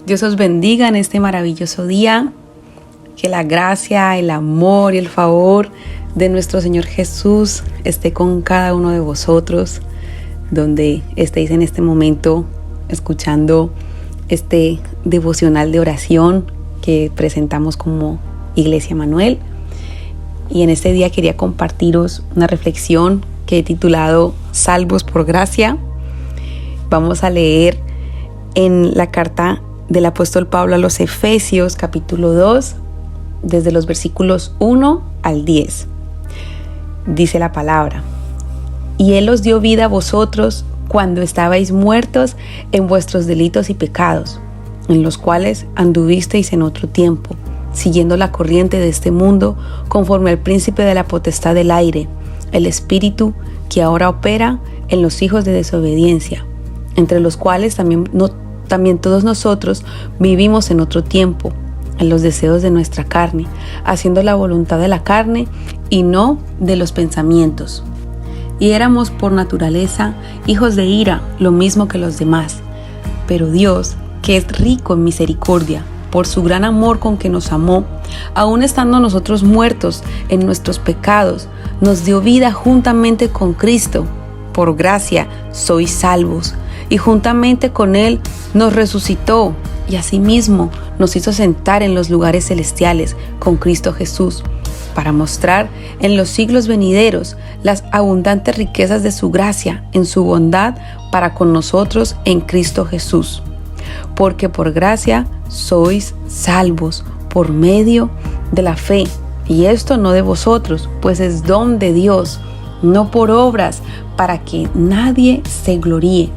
Dios os bendiga en este maravilloso día. Que la gracia, el amor y el favor de nuestro Señor Jesús esté con cada uno de vosotros, donde estéis en este momento escuchando este devocional de oración que presentamos como Iglesia Manuel. Y en este día quería compartiros una reflexión que he titulado Salvos por Gracia. Vamos a leer en la carta del apóstol Pablo a los Efesios, capítulo 2, desde los versículos 1 al 10. Dice la palabra: Y Él os dio vida a vosotros cuando estabais muertos en vuestros delitos y pecados, en los cuales anduvisteis en otro tiempo, siguiendo la corriente de este mundo, conforme al príncipe de la potestad del aire, el espíritu que ahora opera en los hijos de desobediencia, entre los cuales también todos nosotros vivimos en otro tiempo, en los deseos de nuestra carne, haciendo la voluntad de la carne y no de los pensamientos. Y éramos por naturaleza hijos de ira, lo mismo que los demás. Pero Dios, que es rico en misericordia, por su gran amor con que nos amó, aun estando nosotros muertos en nuestros pecados, nos dio vida juntamente con Cristo. Por gracia sois salvos, y juntamente con Él nos resucitó, y asimismo nos hizo sentar en los lugares celestiales con Cristo Jesús, para mostrar en los siglos venideros las abundantes riquezas de su gracia en su bondad para con nosotros en Cristo Jesús. Porque por gracia sois salvos por medio de la fe, y esto no de vosotros, pues es don de Dios, no por obras, para que nadie se gloríe.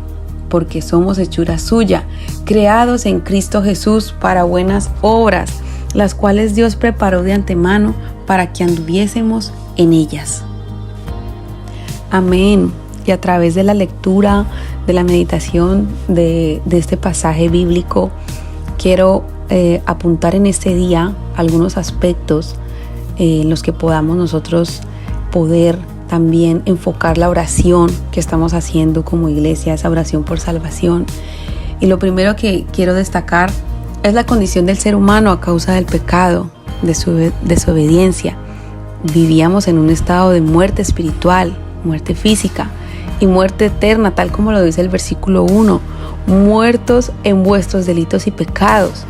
Porque somos hechura suya, creados en Cristo Jesús para buenas obras, las cuales Dios preparó de antemano para que anduviésemos en ellas. Amén. Y a través de la lectura, de la meditación de este pasaje bíblico, quiero apuntar en este día algunos aspectos en los que podamos nosotros poder también enfocar la oración que estamos haciendo como iglesia, esa oración por salvación. Y lo primero que quiero destacar es la condición del ser humano a causa del pecado, de su desobediencia. Vivíamos en un estado de muerte espiritual, muerte física y muerte eterna, tal como lo dice el versículo 1, muertos en vuestros delitos y pecados.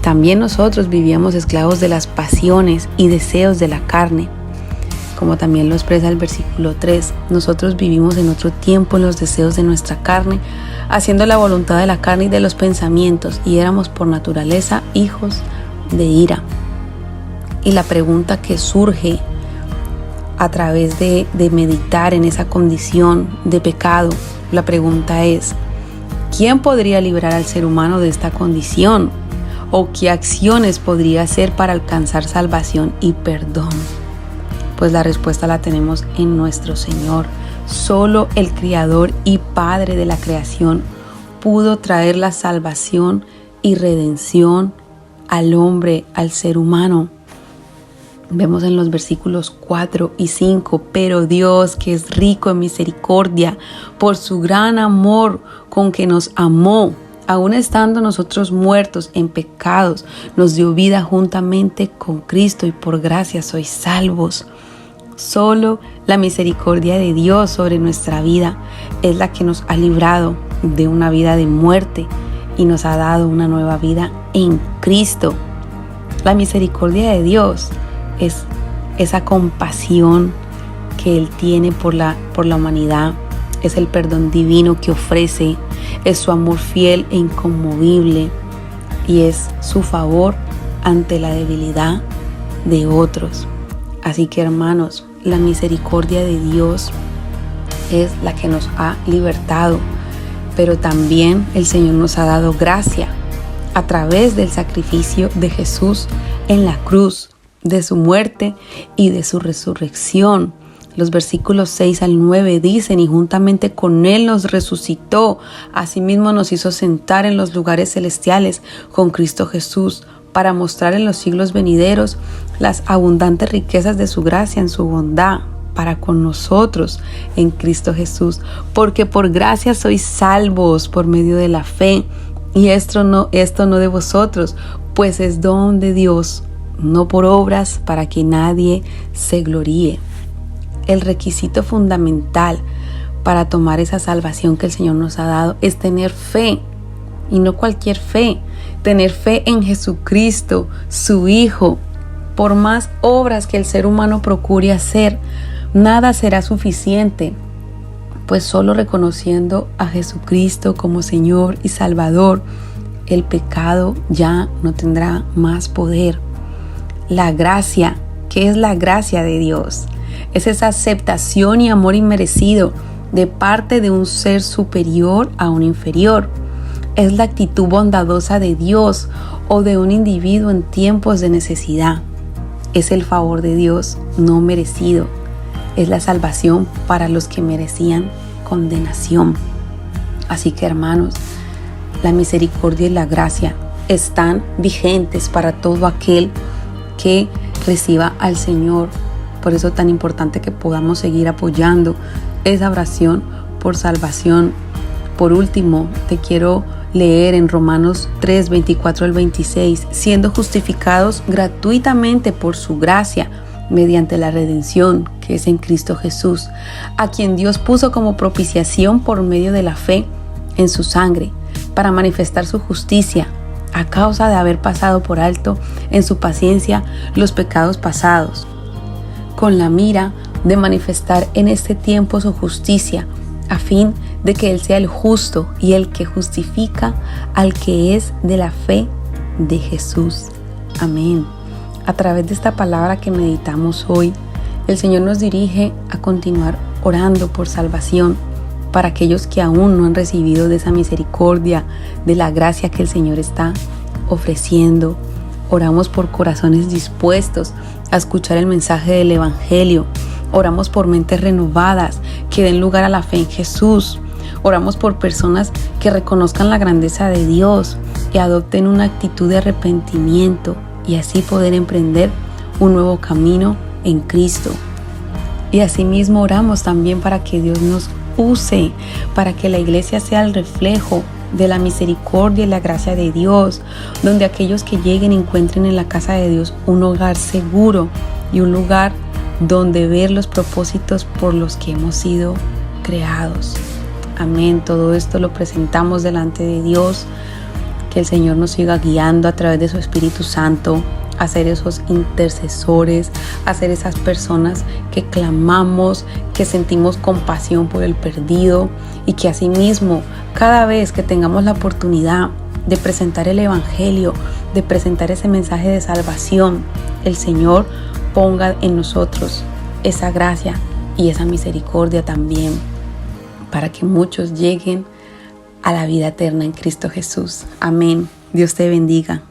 También nosotros vivíamos esclavos de las pasiones y deseos de la carne. Como también lo expresa el versículo 3, nosotros vivimos en otro tiempo en los deseos de nuestra carne, haciendo la voluntad de la carne y de los pensamientos, y éramos por naturaleza hijos de ira. Y la pregunta que surge a través de meditar en esa condición de pecado, la pregunta es: ¿quién podría librar al ser humano de esta condición? ¿O qué acciones podría hacer para alcanzar salvación y perdón? Pues la respuesta la tenemos en nuestro Señor. Solo el Creador y Padre de la creación pudo traer la salvación y redención al hombre, al ser humano. Vemos en los versículos 4 y 5, pero Dios, que es rico en misericordia, por su gran amor con que nos amó, aun estando nosotros muertos en pecados, nos dio vida juntamente con Cristo, y por gracia sois salvos. Solo la misericordia de Dios sobre nuestra vida es la que nos ha librado de una vida de muerte y nos ha dado una nueva vida en Cristo. La misericordia de Dios es esa compasión que Él tiene por la humanidad, es el perdón divino que ofrece, es su amor fiel e inconmovible, y es su favor ante la debilidad de otros. Así que, hermanos, la misericordia de Dios es la que nos ha libertado, pero también el Señor nos ha dado gracia a través del sacrificio de Jesús en la cruz, de su muerte y de su resurrección. Los versículos 6 al 9 dicen: y juntamente con Él nos resucitó, asimismo nos hizo sentar en los lugares celestiales con Cristo Jesús, para mostrar en los siglos venideros las abundantes riquezas de su gracia en su bondad para con nosotros en Cristo Jesús. Porque por gracia sois salvos por medio de la fe, Y esto no de vosotros, pues es don de Dios, no por obras, para que nadie se gloríe. El requisito fundamental para tomar esa salvación que el Señor nos ha dado es tener fe, y no cualquier fe, tener fe en Jesucristo, su Hijo. Por más obras que el ser humano procure hacer, nada será suficiente, pues solo reconociendo a Jesucristo como Señor y Salvador, el pecado ya no tendrá más poder. La gracia, ¿qué es la gracia de Dios? Es esa aceptación y amor inmerecido de parte de un ser superior a un inferior. Es la actitud bondadosa de Dios o de un individuo en tiempos de necesidad. Es el favor de Dios no merecido. Es la salvación para los que merecían condenación. Así que, hermanos, la misericordia y la gracia están vigentes para todo aquel que reciba al Señor. Por eso es tan importante que podamos seguir apoyando esa oración por salvación. Por último, te quiero leer en Romanos 3, 24 al 26, siendo justificados gratuitamente por su gracia, mediante la redención que es en Cristo Jesús, a quien Dios puso como propiciación por medio de la fe en su sangre, para manifestar su justicia, a causa de haber pasado por alto en su paciencia los pecados pasados, con la mira de manifestar en este tiempo su justicia, a fin de que Él sea el justo y el que justifica al que es de la fe de Jesús. Amén. A través de esta palabra que meditamos hoy, el Señor nos dirige a continuar orando por salvación para aquellos que aún no han recibido de esa misericordia, de la gracia que el Señor está ofreciendo. Oramos por corazones dispuestos a escuchar el mensaje del Evangelio. Oramos por mentes renovadas que den lugar a la fe en Jesús. Oramos por personas que reconozcan la grandeza de Dios y adopten una actitud de arrepentimiento y así poder emprender un nuevo camino en Cristo. Y asimismo oramos también para que Dios nos use, para que la iglesia sea el reflejo de la misericordia y la gracia de Dios, donde aquellos que lleguen encuentren en la casa de Dios un hogar seguro y un lugar donde ver los propósitos por los que hemos sido creados. Amén. Todo esto lo presentamos delante de Dios. Que el Señor nos siga guiando a través de su Espíritu Santo a ser esos intercesores, a ser esas personas que clamamos, que sentimos compasión por el perdido y que asimismo cada vez que tengamos la oportunidad de presentar el Evangelio, de presentar ese mensaje de salvación, el Señor ponga en nosotros esa gracia y esa misericordia también, para que muchos lleguen a la vida eterna en Cristo Jesús. Amén. Dios te bendiga.